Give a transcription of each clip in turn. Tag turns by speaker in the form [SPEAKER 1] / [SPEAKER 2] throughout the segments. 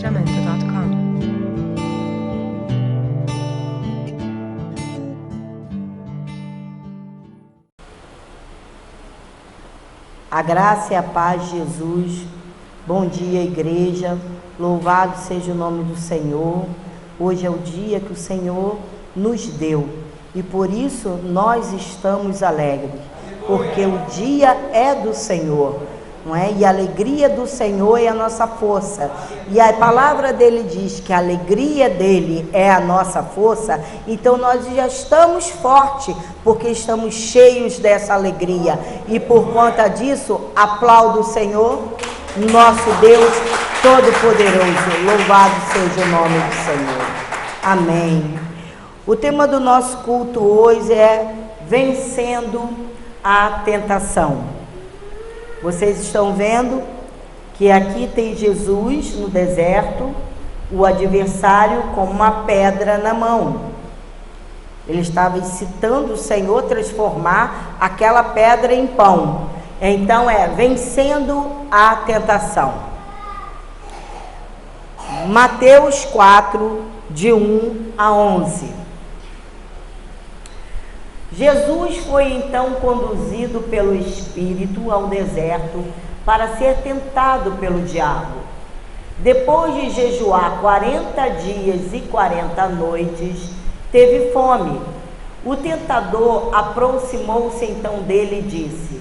[SPEAKER 1] www.sacramento.com.
[SPEAKER 2] A graça e a paz de Jesus. Bom dia, igreja. Louvado seja o nome do Senhor. Hoje é o dia que o Senhor nos deu e por isso nós estamos alegres, porque o dia é do Senhor, não é? E a alegria do Senhor é a nossa força. E a palavra dele diz que a alegria dele é a nossa força. Então nós já estamos fortes, porque estamos cheios dessa alegria. E por conta disso, aplaudo o Senhor, nosso Deus Todo-Poderoso. Louvado seja o nome do Senhor. Amém. O tema do nosso culto hoje é vencendo a tentação. Vocês estão vendo que aqui tem Jesus no deserto, o adversário com uma pedra na mão. Ele estava incitando o Senhor a transformar aquela pedra em pão. Então vencendo a tentação. Mateus 4, de 1 a 11. Jesus foi então conduzido pelo Espírito ao deserto para ser tentado pelo diabo. Depois de jejuar 40 dias e 40 noites, teve fome. O tentador aproximou-se então dele e disse: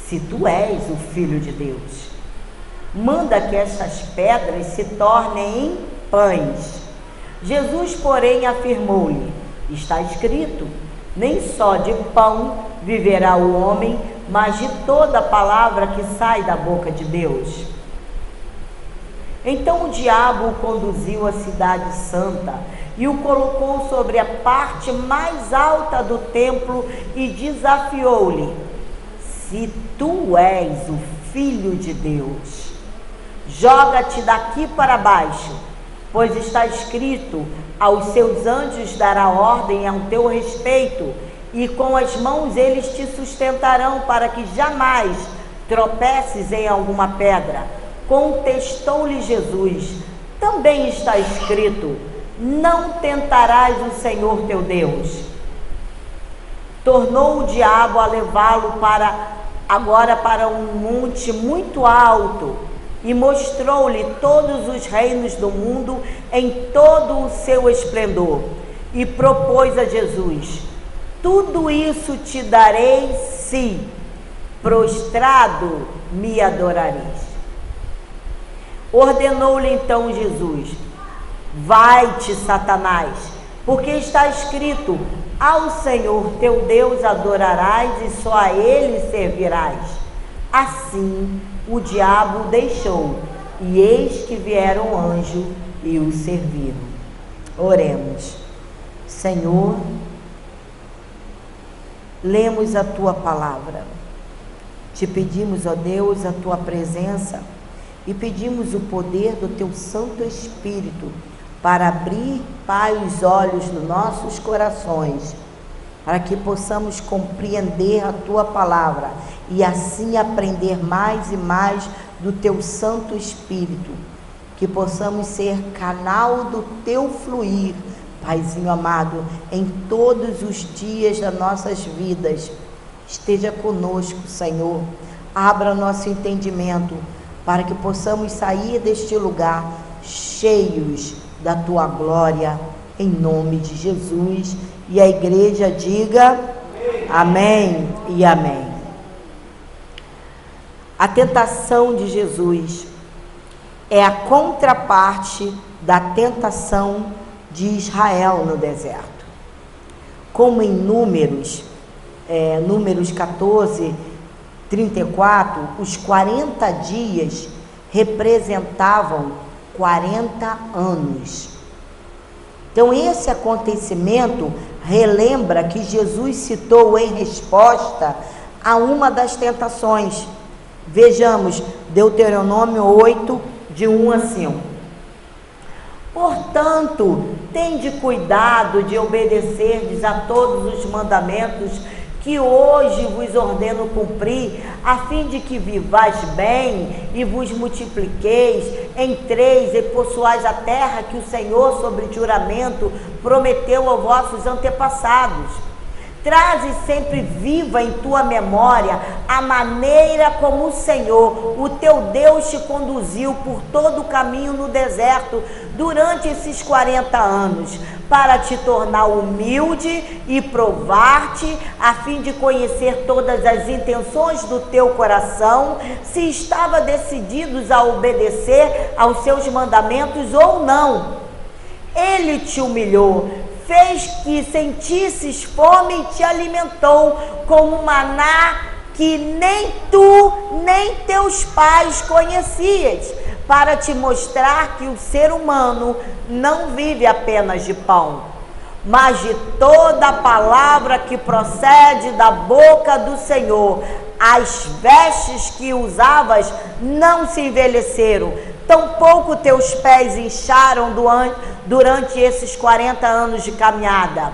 [SPEAKER 2] se tu és o Filho de Deus, manda que estas pedras se tornem em pães. Jesus, porém, afirmou-lhe: está escrito, nem só de pão viverá o homem, mas de toda palavra que sai da boca de Deus. Então o diabo o conduziu à cidade santa e o colocou sobre a parte mais alta do templo e desafiou-lhe: se tu és o Filho de Deus, joga-te daqui para baixo, pois está escrito, aos seus anjos dará ordem ao teu respeito, e com as mãos eles te sustentarão, para que jamais tropeces em alguma pedra. Contestou-lhe Jesus: também está escrito, não tentarás o Senhor teu Deus. Tornou o diabo a levá-lo agora para um monte muito alto, e mostrou-lhe todos os reinos do mundo em todo o seu esplendor, e propôs a Jesus: tudo isso te darei se, prostrado, me adorares. Ordenou-lhe então Jesus: vai-te, Satanás, porque está escrito, ao Senhor teu Deus adorarás e só a Ele servirás. Assim o diabo o deixou, e eis que vieram um anjo e o serviram. Oremos. Senhor, lemos a Tua palavra. Te pedimos, ó Deus, a Tua presença e pedimos o poder do Teu Santo Espírito para abrir, Pai, os olhos dos nossos corações, para que possamos compreender a Tua palavra e assim aprender mais e mais do Teu Santo Espírito, que possamos ser canal do Teu fluir, Paizinho amado, em todos os dias das nossas vidas. Esteja conosco, Senhor, abra nosso entendimento, para que possamos sair deste lugar cheios da Tua glória, em nome de Jesus. E a igreja diga amém e amém. A tentação de Jesus é a contraparte da tentação de Israel no deserto. Como em Números 14, 34, os 40 dias representavam 40 anos. Então esse acontecimento relembra que Jesus citou em resposta a uma das tentações. Vejamos, Deuteronômio 8, de 1 a 5. Portanto, tende cuidado de obedecerdes a todos os mandamentos que hoje vos ordeno cumprir, a fim de que vivais bem e vos multipliqueis, entreis e possuais a terra que o Senhor, sobre juramento, prometeu aos vossos antepassados. Traze sempre viva em tua memória a maneira como o Senhor, o teu Deus, te conduziu por todo o caminho no deserto durante esses 40 anos, para te tornar humilde e provar-te, a fim de conhecer todas as intenções do teu coração, se estava decididos a obedecer aos seus mandamentos ou não. Ele te humilhou, fez que sentisses fome e te alimentou com um maná que nem tu nem teus pais conhecias, para te mostrar que o ser humano não vive apenas de pão, mas de toda palavra que procede da boca do Senhor. As vestes que usavas não se envelheceram, tampouco teus pés incharam durante esses 40 anos de caminhada.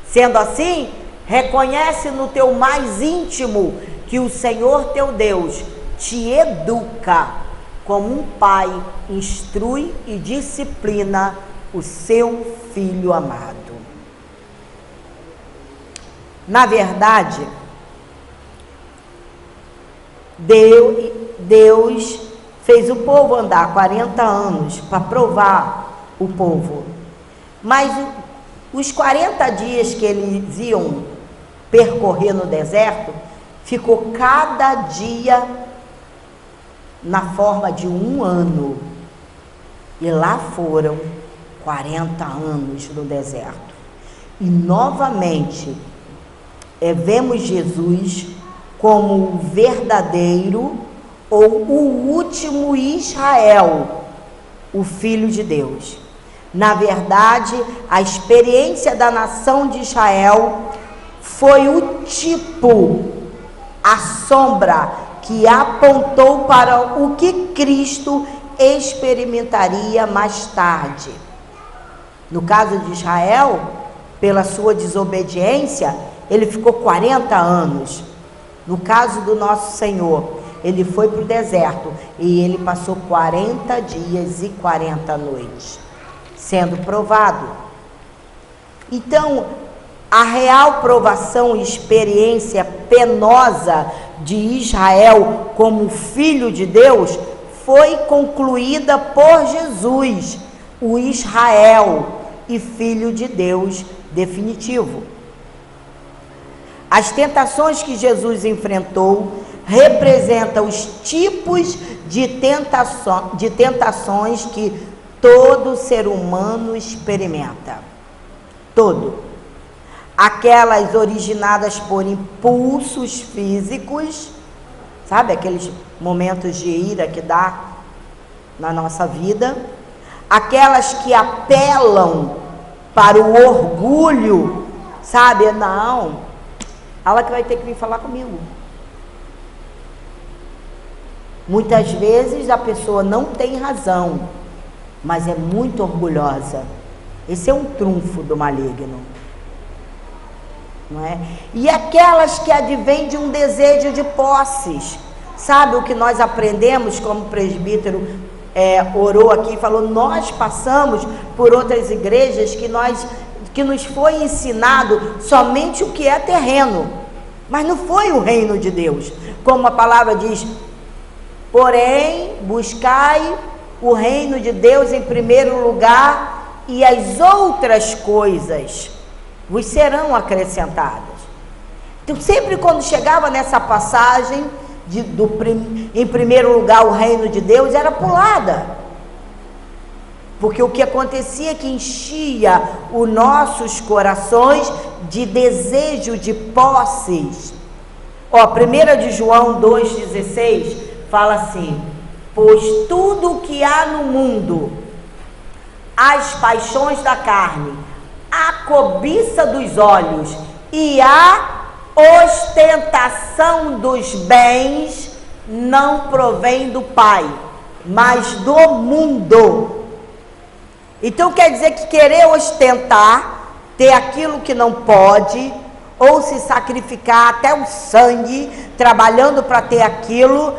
[SPEAKER 2] Sendo assim, reconhece no teu mais íntimo que o Senhor teu Deus te educa como um pai instrui e disciplina o seu filho amado. Na verdade, Deus fez o povo andar 40 anos para provar o povo. Mas os 40 dias que eles iam percorrer no deserto, ficou cada dia na forma de um ano. E lá foram 40 anos no deserto. E novamente, vemos Jesus como o verdadeiro ou o último Israel, o Filho de Deus. Na verdade, a experiência da nação de Israel foi o tipo, a sombra que apontou para o que Cristo experimentaria mais tarde. No caso de Israel, pela sua desobediência, ele ficou 40 anos. No caso do nosso Senhor, ele foi para o deserto e ele passou 40 dias e 40 noites, sendo provado. Então, a real provação e experiência penosa de Israel como filho de Deus foi concluída por Jesus, o Israel e filho de Deus definitivo. As tentações que Jesus enfrentou representam os tipos de tentações que todo ser humano experimenta. Todo. Aquelas originadas por impulsos físicos, sabe, aqueles momentos de ira que dá na nossa vida, aquelas que apelam para o orgulho, sabe, não, ela que vai ter que vir falar comigo. Muitas vezes a pessoa não tem razão, mas é muito orgulhosa. Esse é um trunfo do maligno. Não é? E aquelas que advêm de um desejo de posses. Sabe o que nós aprendemos, como o presbítero orou aqui e falou, nós passamos por outras igrejas que nos foi ensinado somente o que é terreno, mas não foi o reino de Deus. Como a palavra diz, porém, buscai o reino de Deus em primeiro lugar, e as outras coisas vos serão acrescentadas. Então, sempre quando chegava nessa passagem em primeiro lugar o reino de Deus, era pulada, porque o que acontecia é que enchia os nossos corações de desejo de posses. 1 de João 2,16 fala assim, pois tudo o que há no mundo, as paixões da carne, a cobiça dos olhos e a ostentação dos bens, não provém do Pai, mas do mundo. Então quer dizer que querer ostentar, ter aquilo que não pode, ou se sacrificar até o sangue, trabalhando para ter aquilo,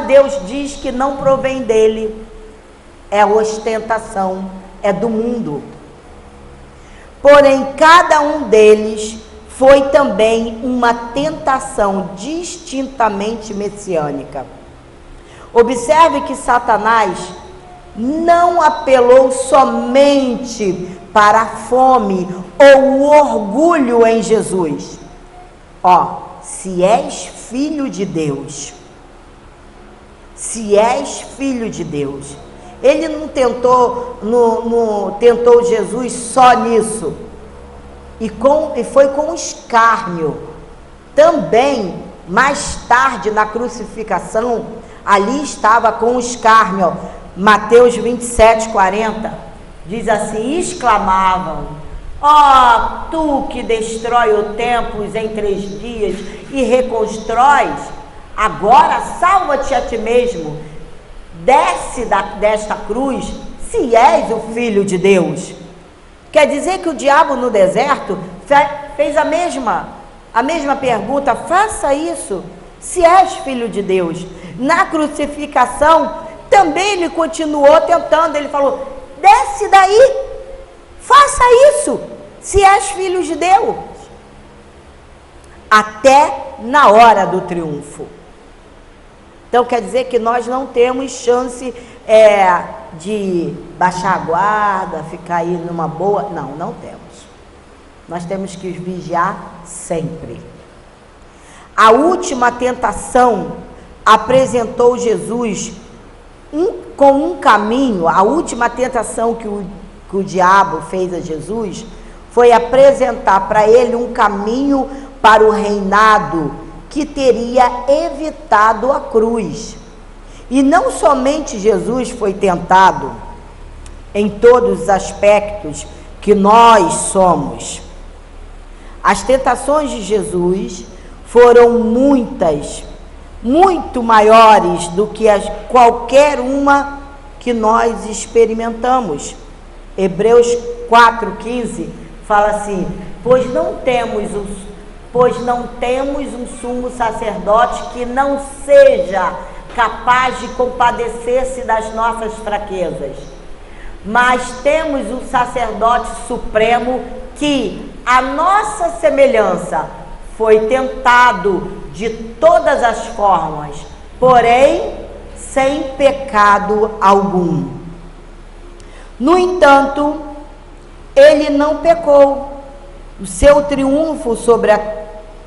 [SPEAKER 2] Deus diz que não provém dele. É ostentação, é do mundo. Porém, cada um deles foi também uma tentação distintamente messiânica. Observe que Satanás não apelou somente para a fome ou o orgulho em Jesus. Se és filho de Deus, se és filho de Deus, ele não tentou Jesus só nisso, e foi com escárnio. Também, mais tarde na crucificação, ali estava com escárnio. Mateus 27:40 diz assim: exclamavam: tu que destrói o templo em 3 dias e reconstróis, agora salva-te a ti mesmo, desce desta cruz, se és o Filho de Deus. Quer dizer que o diabo no deserto fez a mesma pergunta: faça isso, se és Filho de Deus. Na crucificação também ele continuou tentando, ele falou: desce daí, faça isso, se és Filho de Deus. Até na hora do triunfo. Então quer dizer que nós não temos chance de baixar a guarda, ficar aí numa boa. Não temos. Nós temos que vigiar sempre. A última tentação apresentou Jesus com um caminho. A última tentação que o diabo fez a Jesus foi apresentar para ele um caminho para o reinado que teria evitado a cruz. E não somente Jesus foi tentado em todos os aspectos que nós somos. As tentações de Jesus foram muitas, muito maiores do que qualquer uma que nós experimentamos. Hebreus 4,15 fala assim: pois não temos um sumo sacerdote que não seja capaz de compadecer-se das nossas fraquezas, mas temos um sacerdote supremo que, à nossa semelhança, foi tentado de todas as formas, porém sem pecado algum. No entanto, ele não pecou. O seu triunfo sobre a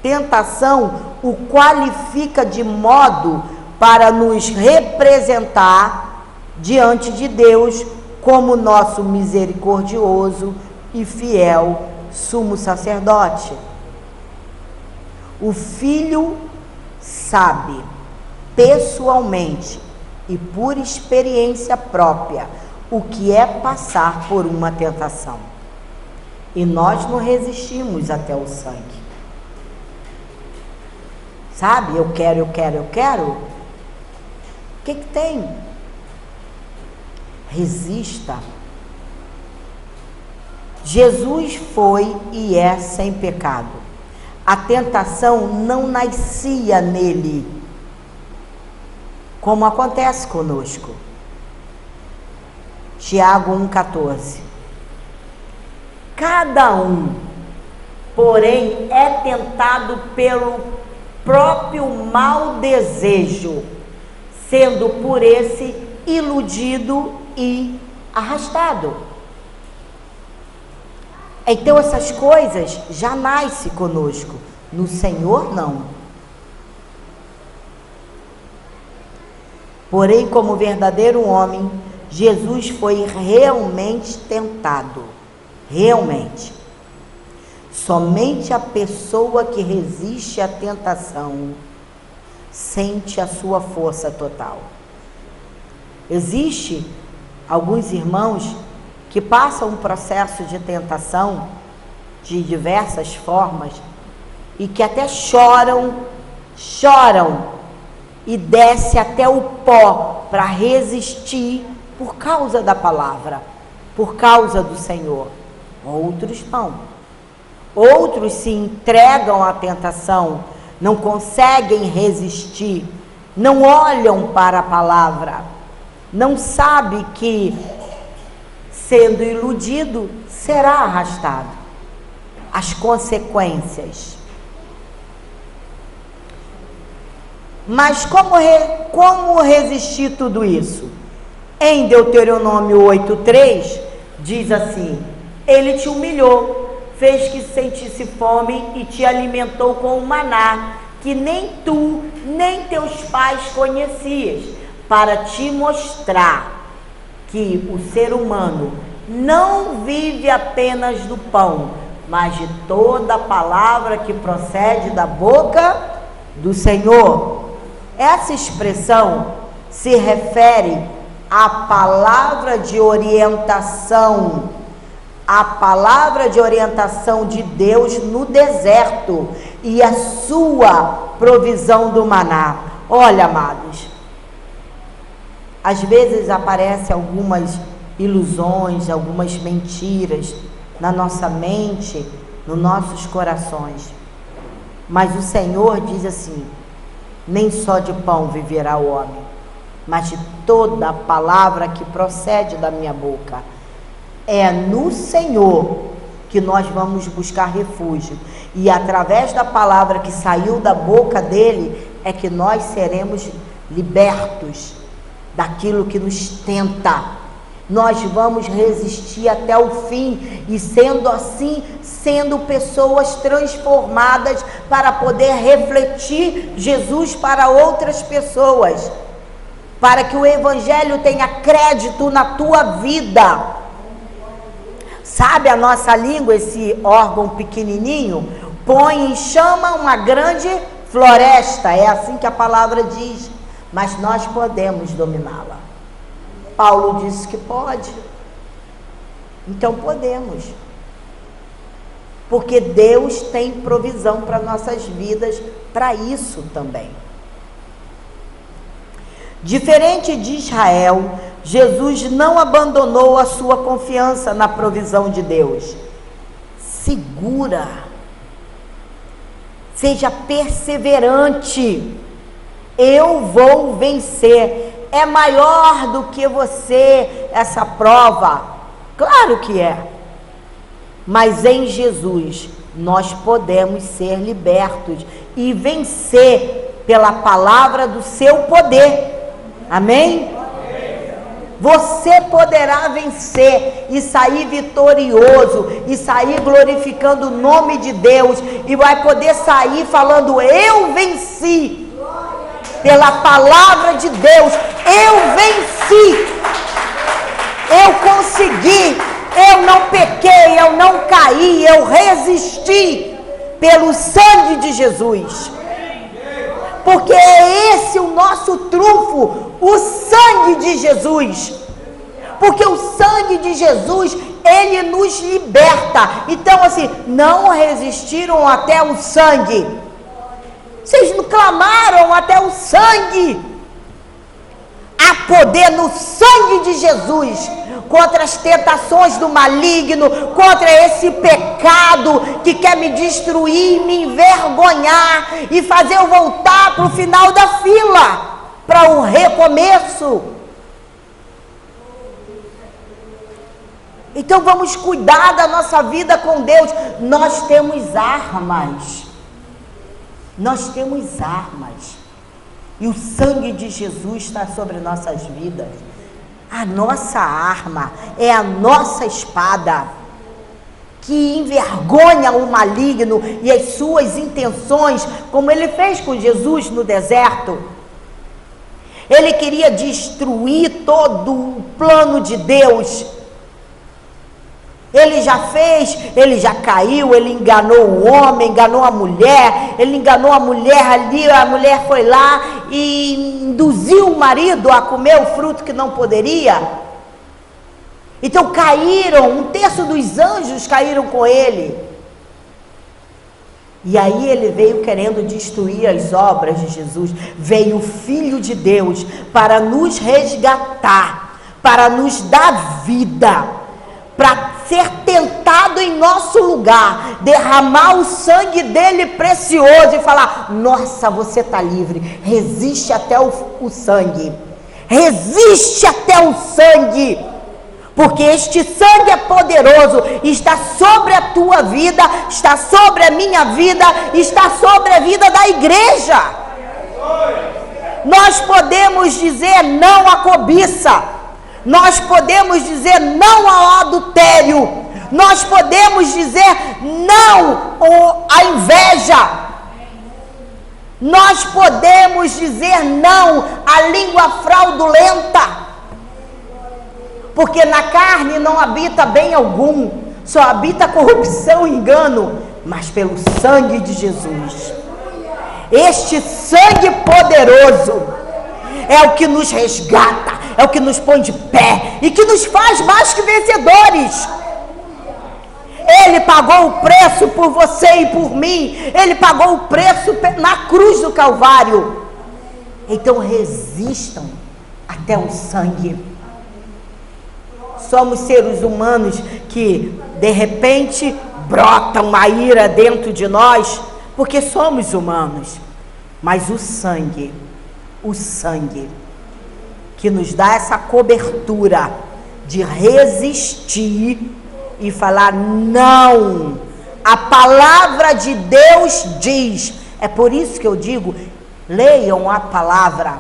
[SPEAKER 2] tentação o qualifica de modo para nos representar diante de Deus como nosso misericordioso e fiel sumo sacerdote. O Filho sabe pessoalmente e por experiência própria o que é passar por uma tentação. E nós não resistimos até o sangue. Sabe, eu quero. O que tem? Resista. Jesus foi e é sem pecado. A tentação não nascia nele, como acontece conosco. Tiago 1,14. Cada um, porém, é tentado pelo próprio mau desejo, sendo por esse iludido e arrastado. Então essas coisas já nascem conosco, no Senhor não. Porém, como verdadeiro homem, Jesus foi realmente tentado. Realmente. Somente a pessoa que resiste à tentação sente a sua força total. Existe alguns irmãos que passam um processo de tentação de diversas formas e que até choram e desce até o pó para resistir por causa da palavra, por causa do Senhor. Outros não. Outros se entregam à tentação, não conseguem resistir não olham para a palavra, não sabe que, sendo iludido, será arrastado. As consequências. Mas como resistir tudo isso? Em Deuteronômio 8:3, diz assim: ele te humilhou, fez que sentisse fome e te alimentou com o maná, que nem tu, nem teus pais conhecias, para te mostrar que o ser humano não vive apenas do pão, mas de toda a palavra que procede da boca do Senhor. Essa expressão se refere à palavra de orientação, a palavra de orientação de Deus no deserto e a sua provisão do maná. Olha, amados, às vezes aparecem algumas ilusões, algumas mentiras na nossa mente, nos nossos corações, mas o Senhor diz assim: nem só de pão viverá o homem, mas de toda a palavra que procede da minha boca. É no Senhor que nós vamos buscar refúgio, e através da palavra que saiu da boca dele é que nós seremos libertos daquilo que nos tenta. Nós vamos resistir até o fim, e sendo assim, sendo pessoas transformadas para poder refletir Jesus para outras pessoas, para que o Evangelho tenha crédito na tua vida. Sabe, a nossa língua, esse órgão pequenininho, põe em chama uma grande floresta, é assim que a palavra diz, mas nós podemos dominá-la. Paulo disse que pode, então podemos, porque Deus tem provisão para nossas vidas, para isso também. Diferente de Israel, Jesus não abandonou a sua confiança na provisão de Deus. Segura, seja perseverante. Eu vou vencer. É maior do que você essa prova. Claro que é. Mas em Jesus nós podemos ser libertos e vencer pela palavra do seu poder. Amém? Você poderá vencer e sair vitorioso, e sair glorificando o nome de Deus, e vai poder sair falando: eu venci, pela palavra de Deus, eu venci, eu consegui, eu não pequei, eu não caí, eu resisti, pelo sangue de Jesus. Porque é esse o nosso trunfo, o sangue de Jesus. Porque o sangue de Jesus, ele nos liberta. Então, assim, não resistiram até o sangue. Vocês não clamaram até o sangue. Há poder no sangue de Jesus contra as tentações do maligno, contra esse pecado que quer me destruir, me envergonhar e fazer eu voltar para o final da fila, para o recomeço. Então vamos cuidar da nossa vida com Deus. Nós temos armas. Nós temos armas. E o sangue de Jesus está sobre nossas vidas. A nossa arma é a nossa espada, que envergonha o maligno e as suas intenções, como ele fez com Jesus no deserto. Ele queria destruir todo o plano de Deus. Ele já fez, ele já caiu, ele enganou o homem, enganou a mulher, ele enganou a mulher ali, a mulher foi lá e induziu o marido a comer o fruto que não poderia. Então caíram, 1/3 dos anjos caíram com ele. E aí ele veio querendo destruir as obras de Jesus. Veio o Filho de Deus para nos resgatar, para nos dar vida, para ser tentado em nosso lugar, derramar o sangue dele precioso e falar: nossa, você está livre. Resiste até o sangue. Resiste até o sangue. Porque este sangue é poderoso, está sobre a tua vida, está sobre a minha vida, está sobre a vida da igreja. Nós podemos dizer não à cobiça, nós podemos dizer não ao adultério, nós podemos dizer não à inveja, nós podemos dizer não à língua fraudulenta. Porque na carne não habita bem algum, só habita corrupção e engano, mas pelo sangue de Jesus. Este sangue poderoso é o que nos resgata, é o que nos põe de pé e que nos faz mais que vencedores. Ele pagou o preço por você e por mim, ele pagou o preço na cruz do Calvário. Então resistam até o sangue. Somos seres humanos que, de repente, brota uma ira dentro de nós, porque somos humanos. Mas o sangue que nos dá essa cobertura de resistir e falar não. A palavra de Deus diz. É por isso que eu digo, leiam a palavra,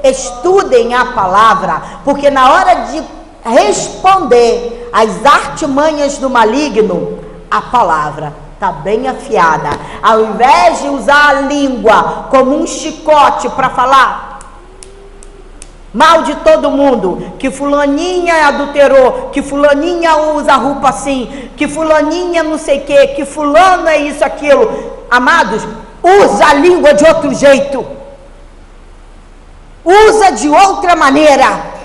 [SPEAKER 2] estudem a palavra, porque na hora de responder às artimanhas do maligno, a palavra está bem afiada. Ao invés de usar a língua como um chicote para falar mal de todo mundo, que fulaninha adulterou, que fulaninha usa roupa assim, que fulaninha não sei o que fulano é isso, aquilo. Amados, usa a língua de outro jeito, usa de outra maneira.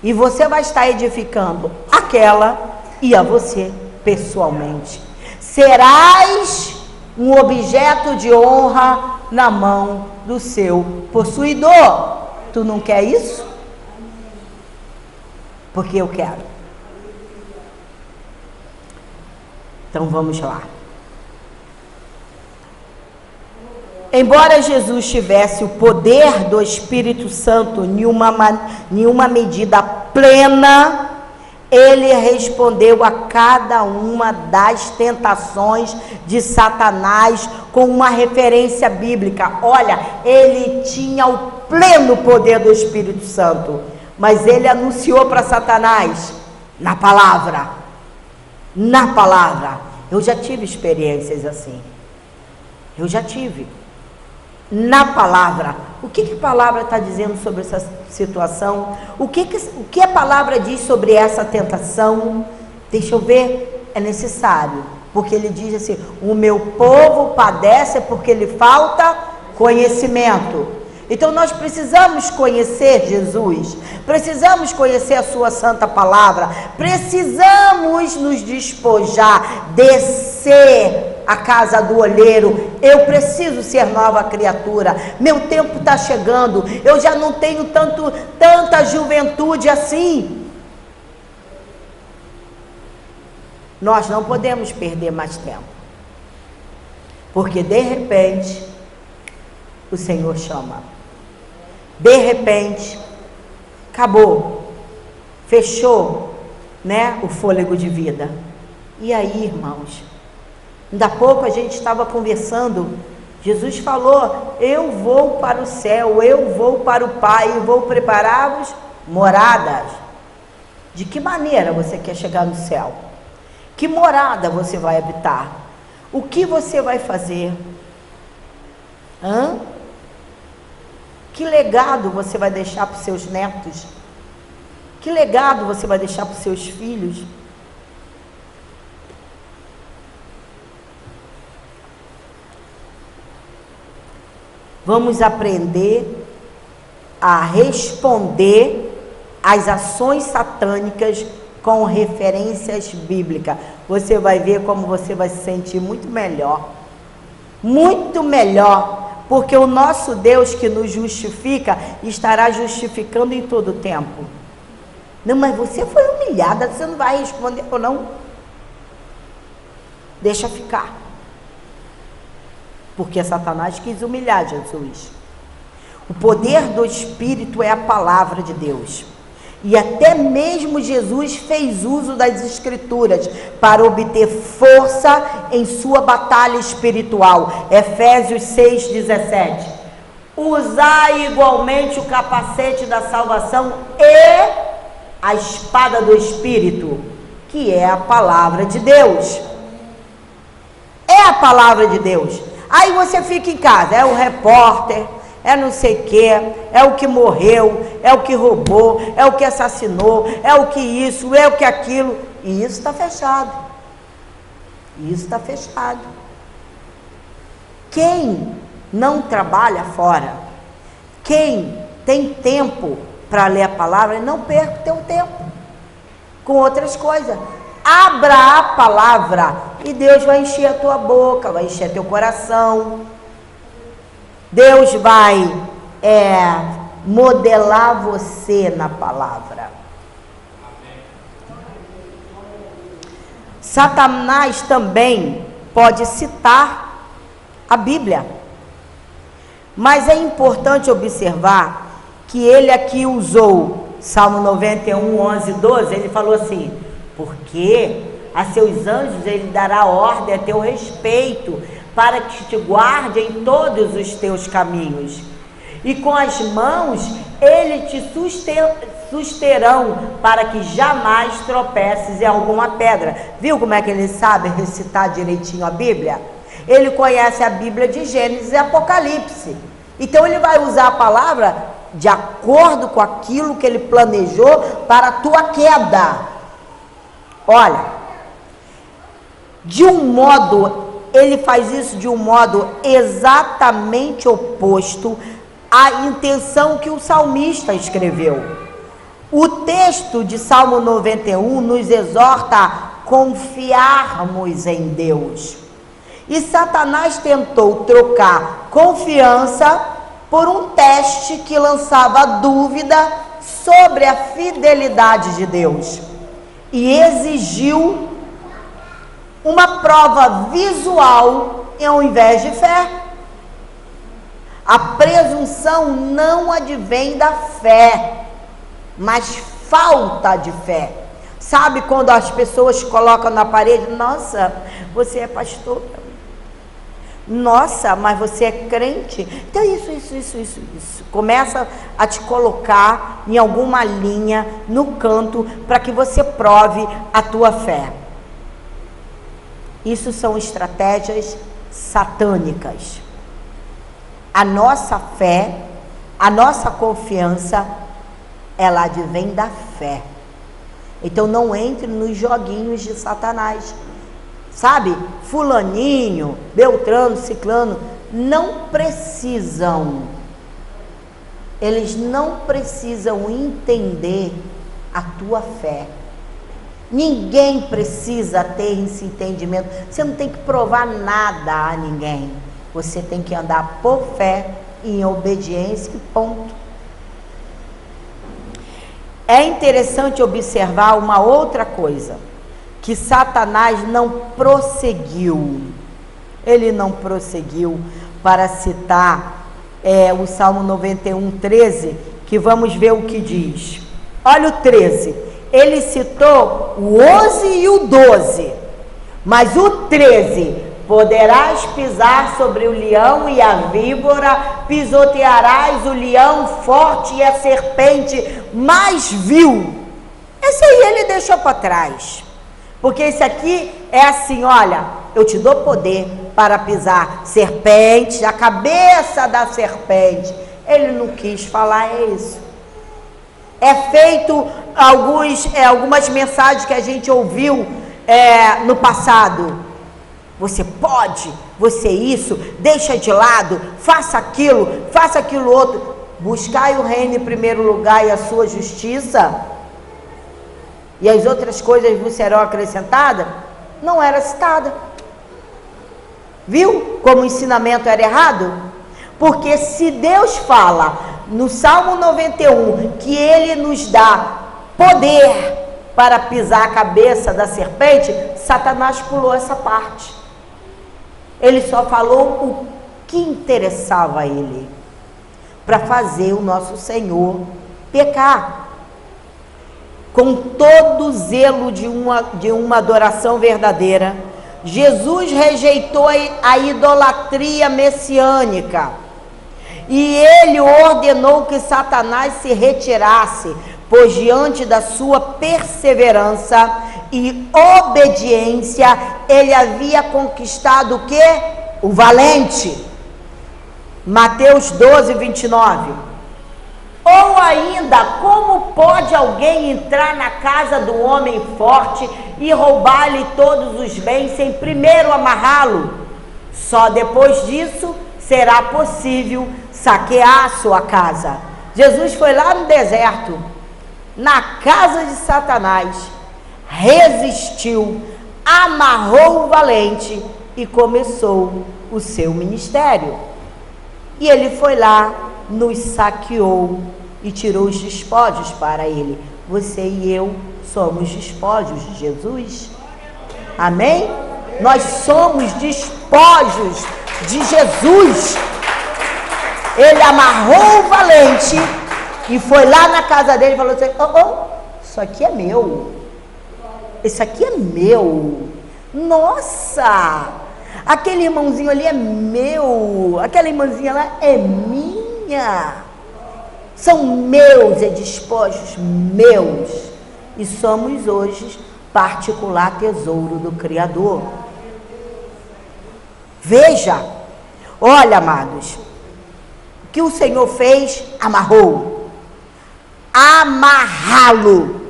[SPEAKER 2] E você vai estar edificando aquela e a você pessoalmente. Serás um objeto de honra na mão do seu possuidor. Tu não quer isso? Porque eu quero. Então vamos lá. Embora Jesus tivesse o poder do Espírito Santo em uma medida plena, ele respondeu a cada uma das tentações de Satanás com uma referência bíblica. Olha, ele tinha o pleno poder do Espírito Santo, mas ele anunciou para Satanás na palavra. Na palavra. Eu já tive experiências assim. Eu já tive. Na palavra. O que a palavra está dizendo sobre essa situação? O que a palavra diz sobre essa tentação? Deixa eu ver, é necessário. Porque ele diz assim: o meu povo padece porque lhe falta conhecimento. Então nós precisamos conhecer Jesus, precisamos conhecer a sua santa palavra, precisamos nos despojar, descer a casa do olheiro. Eu preciso ser nova criatura, meu tempo está chegando, eu já não tenho tanta juventude assim. Nós não podemos perder mais tempo, porque de repente o Senhor chama, de repente acabou, fechou, né, o fôlego de vida. E aí, irmãos, ainda há pouco a gente estava conversando, Jesus falou: eu vou para o céu, eu vou para o Pai, eu vou preparar-vos moradas. De que maneira você quer chegar no céu? Que morada você vai habitar? O que você vai fazer? Que legado você vai deixar para os seus netos? Que legado você vai deixar para os seus filhos? Vamos aprender a responder às ações satânicas com referências bíblicas. Você vai ver como você vai se sentir muito melhor. Muito melhor. Porque o nosso Deus que nos justifica estará justificando em todo tempo. Não, mas você foi humilhada, você não vai responder ou não? Deixa ficar. Porque Satanás quis humilhar Jesus. O poder do Espírito é a palavra de Deus. E até mesmo Jesus fez uso das Escrituras para obter força em sua batalha espiritual. Efésios 6,17. Usai igualmente o capacete da salvação e a espada do Espírito, que é a palavra de Deus. É a palavra de Deus. Aí você fica em casa, é o repórter, é não sei o que, é o que morreu, é o que roubou, é o que assassinou, é o que isso, é o que aquilo. E isso está fechado. Isso está fechado. Quem não trabalha fora, quem tem tempo para ler a palavra, não perca o teu tempo com outras coisas. Abra a palavra e Deus vai encher a tua boca, vai encher teu coração. Deus vai modelar você na palavra. Satanás também pode citar a Bíblia, mas é importante observar que ele aqui usou Salmo 91, 11, 12, ele falou assim: porque a seus anjos ele dará ordem a teu respeito, para que te guarde em todos os teus caminhos, e com as mãos ele te susterão, para que jamais tropeces em alguma pedra. Viu como é que ele sabe recitar direitinho a Bíblia? Ele conhece a Bíblia de Gênesis e Apocalipse, então ele vai usar a palavra de acordo com aquilo que ele planejou para a tua queda. Olha, de um modo, ele faz isso de um modo exatamente oposto à intenção que o salmista escreveu. O texto de Salmo 91 nos exorta a confiarmos em Deus. E Satanás tentou trocar confiança por um teste que lançava dúvida sobre a fidelidade de Deus. E exigiu uma prova visual ao invés de fé. A presunção não advém da fé, mas falta de fé. Sabe quando as pessoas colocam na parede: nossa, você é pastor, nossa, mas você é crente, então isso. Começa a te colocar em alguma linha, no canto, para que você prove a tua fé. Isso são estratégias satânicas. A nossa fé, a nossa confiança, ela advém da fé. Então não entre nos joguinhos de Satanás. Sabe, fulaninho, beltrano, ciclano, não precisam, eles não precisam entender a tua fé. Ninguém precisa ter esse entendimento. Você não tem que provar nada a ninguém. Você tem que andar por fé e em obediência e ponto. É interessante observar uma outra coisa, que Satanás não prosseguiu. Ele não prosseguiu para citar o Salmo 91, 13, que vamos ver o que diz. Olha o 13. Ele citou o 11 e o 12, mas o 13: poderás pisar sobre o leão e a víbora, pisotearás o leão forte e a serpente mais vil. Esse aí ele deixou para trás. Porque esse aqui é assim: olha, eu te dou poder para pisar serpente, a cabeça da serpente. Ele não quis falar isso. É feito algumas mensagens que a gente ouviu no passado. Você pode, você isso, deixa de lado, faça aquilo outro. Buscai o reino em primeiro lugar e a sua justiça, e as outras coisas vos serão acrescentadas. Não era citada. Viu como o ensinamento era errado? Porque se Deus fala no Salmo 91 que Ele nos dá poder para pisar a cabeça da serpente, Satanás pulou essa parte. Ele só falou o que interessava a ele, para fazer o nosso Senhor pecar. Com todo o zelo de uma adoração verdadeira, Jesus rejeitou a idolatria messiânica, e ele ordenou que Satanás se retirasse, pois diante da sua perseverança e obediência, ele havia conquistado o quê? O valente. Mateus 12, 29. Ou ainda, como pode alguém entrar na casa do homem forte e roubar-lhe todos os bens sem primeiro amarrá-lo? Só depois disso será possível saquear a sua casa. Jesus foi lá no deserto, na casa de Satanás, resistiu, amarrou o valente e começou o seu ministério. E ele foi lá, nos saqueou e tirou os despojos para ele. Você e eu somos despojos de Jesus. Amém? Nós somos despojos de Jesus. Ele amarrou o valente e foi lá na casa dele e falou assim: isso aqui é meu. Isso aqui é meu. Nossa! Aquele irmãozinho ali é meu. Aquela irmãzinha lá é minha. São meus, despojos meus. E somos hoje particular tesouro do Criador. Veja, olha, amados, o que o Senhor fez? Amarrou. Amarrá-lo.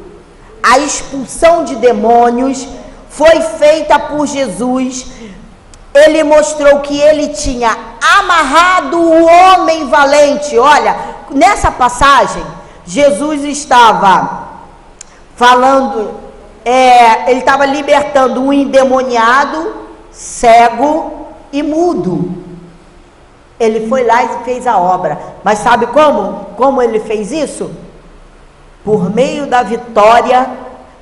[SPEAKER 2] A expulsão de demônios foi feita por Jesus. Ele mostrou que ele tinha amarrado o homem valente. Olha, nessa passagem, Jesus estava falando, ele estava libertando um endemoniado, cego e mudo. Ele foi lá e fez a obra. Mas sabe como? Como ele fez isso? Por meio da vitória,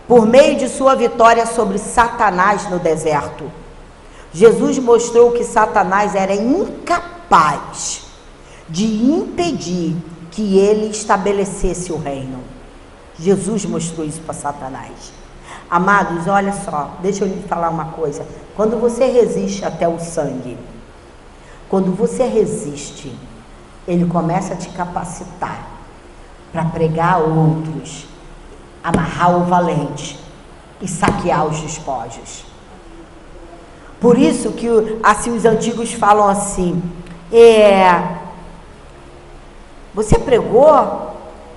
[SPEAKER 2] por meio de sua vitória sobre Satanás no deserto. Jesus mostrou que Satanás era incapaz de impedir que ele estabelecesse o reino. Jesus mostrou isso para Satanás. Amados, olha só, deixa eu lhe falar uma coisa. Quando você resiste até o sangue, quando você resiste, ele começa a te capacitar para pregar a outros, amarrar o valente e saquear os despojos. Por isso que assim os antigos falam assim: você pregou?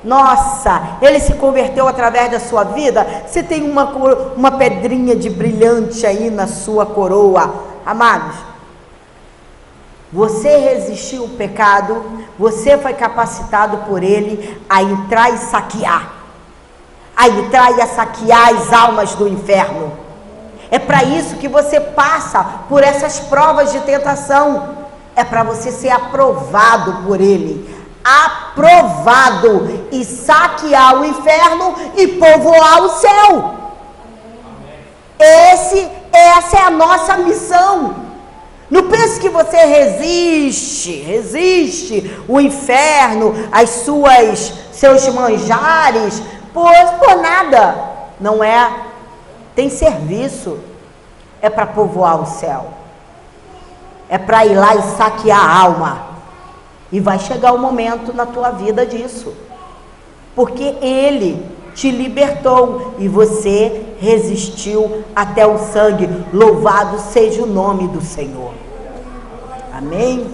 [SPEAKER 2] Nossa, ele se converteu através da sua vida. Você tem uma pedrinha de brilhante aí na sua coroa. Amados, você resistiu ao pecado, você foi capacitado por ele a entrar e saquear, a entrar e a saquear as almas do inferno. É para isso que você passa por essas provas de tentação. É para você ser aprovado por ele. Aprovado e saquear o inferno e povoar o céu. Essa é a nossa missão. Não pense que você resiste o inferno, seus manjares, por nada. Não é. Tem serviço. É para povoar o céu. É para ir lá e saquear a alma. E vai chegar o momento na tua vida disso. Porque ele te libertou e você resistiu até o sangue. Louvado seja o nome do Senhor. Amém?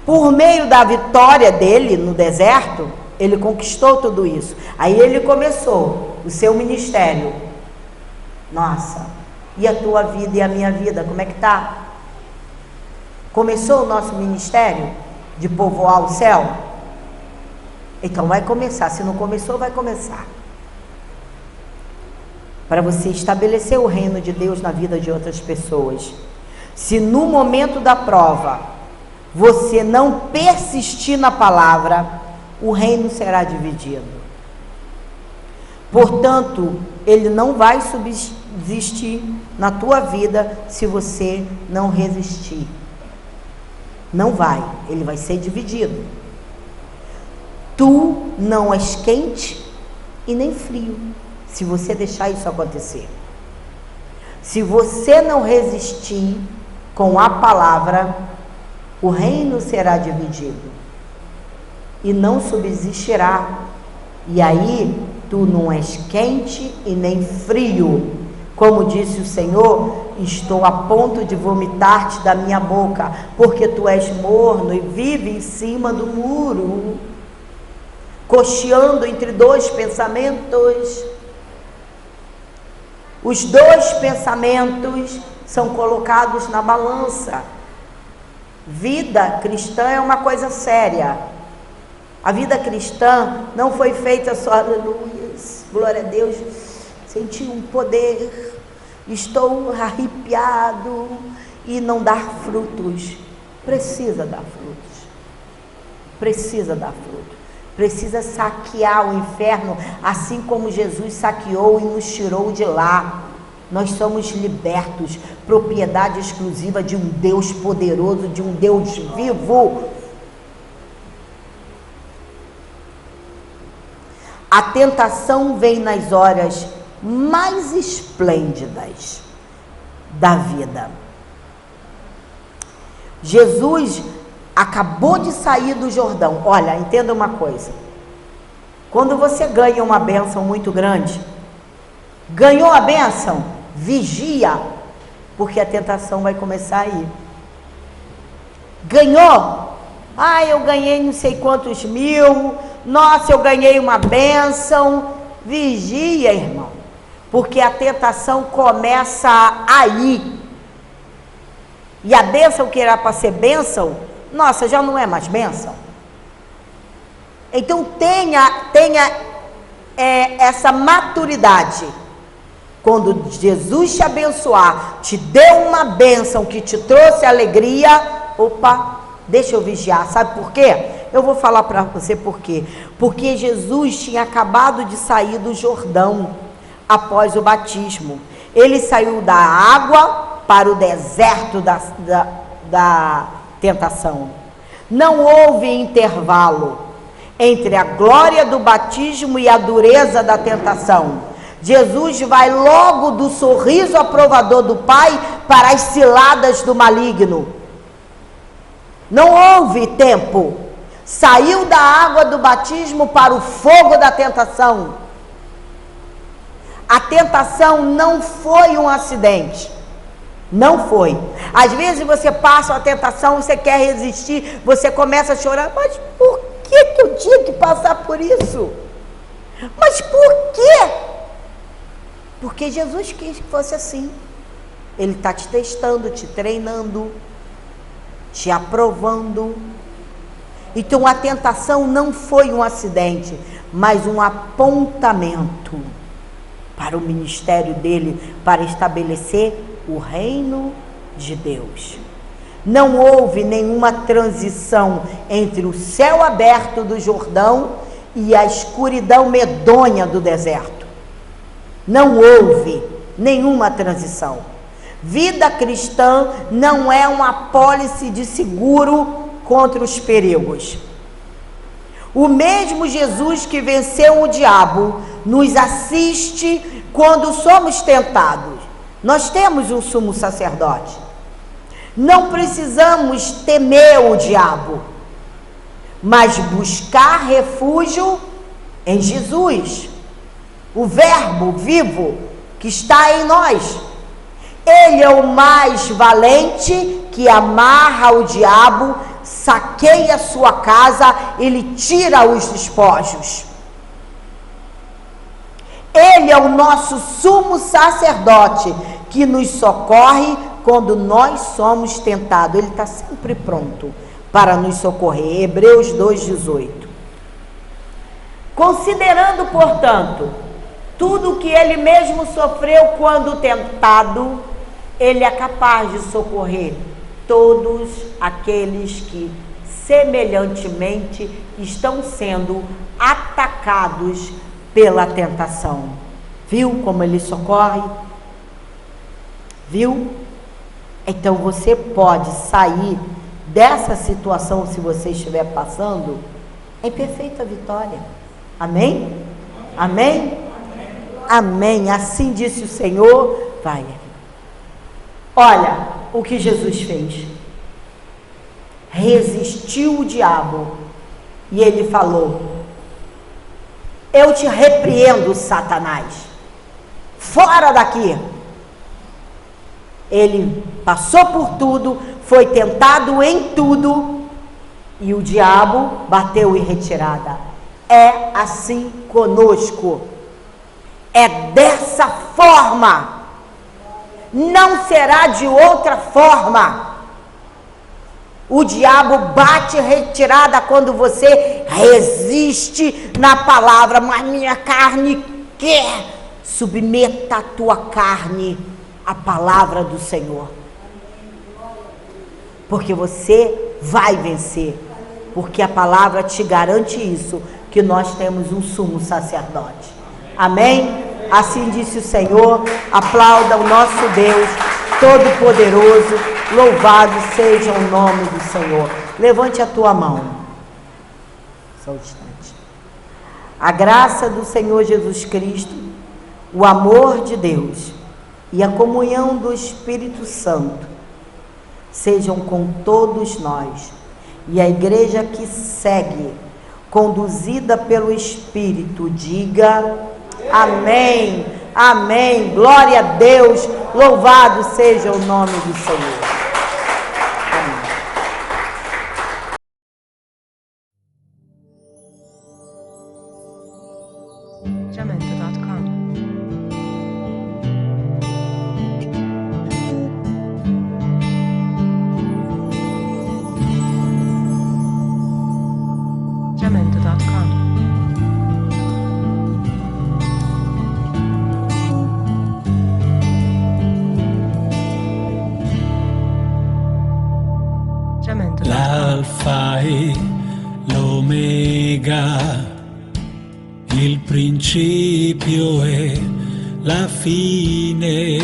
[SPEAKER 2] Por meio da vitória dele no deserto, ele conquistou tudo isso. Aí ele começou o seu ministério. Nossa, e a tua vida e a minha vida, como é que tá? Começou o nosso ministério de povoar o céu? Então vai começar. Se não começou, vai começar. Para você estabelecer o reino de Deus na vida de outras pessoas. Se no momento da prova você não persistir na palavra, o reino será dividido. Portanto, ele não vai subsistir na tua vida se você não resistir. Não vai, ele vai ser dividido. Tu não és quente e nem frio, se você deixar isso acontecer. Se você não resistir com a palavra, o reino será dividido e não subsistirá. E aí, tu não és quente e nem frio. Como disse o Senhor, estou a ponto de vomitar-te da minha boca, porque tu és morno e vive em cima do muro, cocheando entre dois pensamentos. Os dois pensamentos são colocados na balança. Vida cristã é uma coisa séria. A vida cristã não foi feita só, aleluia, glória a Deus, senti um poder, estou arrepiado, e não dar frutos. Precisa dar frutos. Precisa dar frutos. Precisa saquear o inferno, assim como Jesus saqueou e nos tirou de lá. Nós somos libertos, propriedade exclusiva de um Deus poderoso, de um Deus vivo. A tentação vem nas horas mais esplêndidas da vida. Jesus acabou de sair do Jordão. Olha, entenda uma coisa. Quando você ganha uma bênção muito grande, ganhou a bênção, vigia, porque a tentação vai começar a ir. Ganhou? Eu ganhei não sei quantos mil, nossa, eu ganhei uma bênção. Vigia, irmão, porque a tentação começa a ir. E a bênção que era para ser bênção, nossa, já não é mais bênção. Então tenha essa maturidade. Quando Jesus te abençoar, te deu uma bênção que te trouxe alegria, opa, deixa eu vigiar. Sabe por quê? Eu vou falar para você por quê. Porque Jesus tinha acabado de sair do Jordão após o batismo. Ele saiu da água para o deserto da tentação. Não houve intervalo entre a glória do batismo e a dureza da tentação. Jesus vai logo do sorriso aprovador do Pai para as ciladas do maligno. Não houve tempo. Saiu da água do batismo para o fogo da tentação. A tentação não foi um acidente. Não foi. Às vezes você passa a tentação, você quer resistir, você começa a chorar. Mas por que eu tinha que passar por isso? Mas por quê? Porque Jesus quis que fosse assim. Ele está te testando, te treinando, te aprovando. Então a tentação não foi um acidente, mas um apontamento para o ministério dele, para estabelecer o reino de Deus. Não houve nenhuma transição entre o céu aberto do Jordão e a escuridão medonha do deserto. Não houve nenhuma transição. Vida cristã não é uma apólice de seguro contra os perigos. O mesmo Jesus que venceu o diabo nos assiste quando somos tentados. Nós temos um sumo sacerdote. Não precisamos temer o diabo, mas buscar refúgio em Jesus, o Verbo vivo que está em nós. Ele é o mais valente que amarra o diabo, saqueia sua casa, ele tira os despojos. Ele é o nosso sumo sacerdote que nos socorre quando nós somos tentados. Ele está sempre pronto para nos socorrer. Hebreus 2,18. Considerando, portanto, tudo o que ele mesmo sofreu quando tentado, ele é capaz de socorrer todos aqueles que semelhantemente estão sendo atacados pela tentação. Viu como ele socorre? Viu? Então você pode sair dessa situação, se você estiver passando, em perfeita vitória. Amém? Amém? Amém. Assim disse o Senhor. Vai. Olha o que Jesus fez. Resistiu o diabo e ele falou: eu te repreendo, Satanás, fora daqui. Ele passou por tudo, foi tentado em tudo e o diabo bateu em retirada. É assim conosco, é dessa forma, não será de outra forma. O diabo bate retirada quando você resiste na palavra, mas minha carne quer. Submeta a tua carne à palavra do Senhor, porque você vai vencer, porque a palavra te garante isso, que nós temos um sumo sacerdote. Amém? Assim disse o Senhor. Aplauda o nosso Deus Todo-Poderoso. Louvado seja o nome do Senhor. Levante a tua mão. Só um instante. A graça do Senhor Jesus Cristo, o amor de Deus e a comunhão do Espírito Santo sejam com todos nós. E a igreja que segue, conduzida pelo Espírito, diga amém, amém, glória a Deus, louvado seja o nome do Senhor.
[SPEAKER 1] L'alfa e l'omega, il principio e la fine,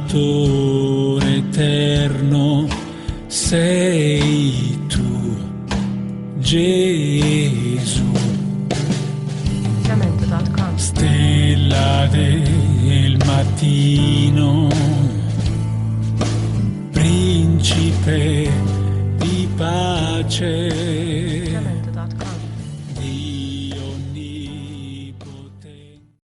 [SPEAKER 1] Salvatore eterno sei tu, Gesù. Stella del mattino, principe di pace,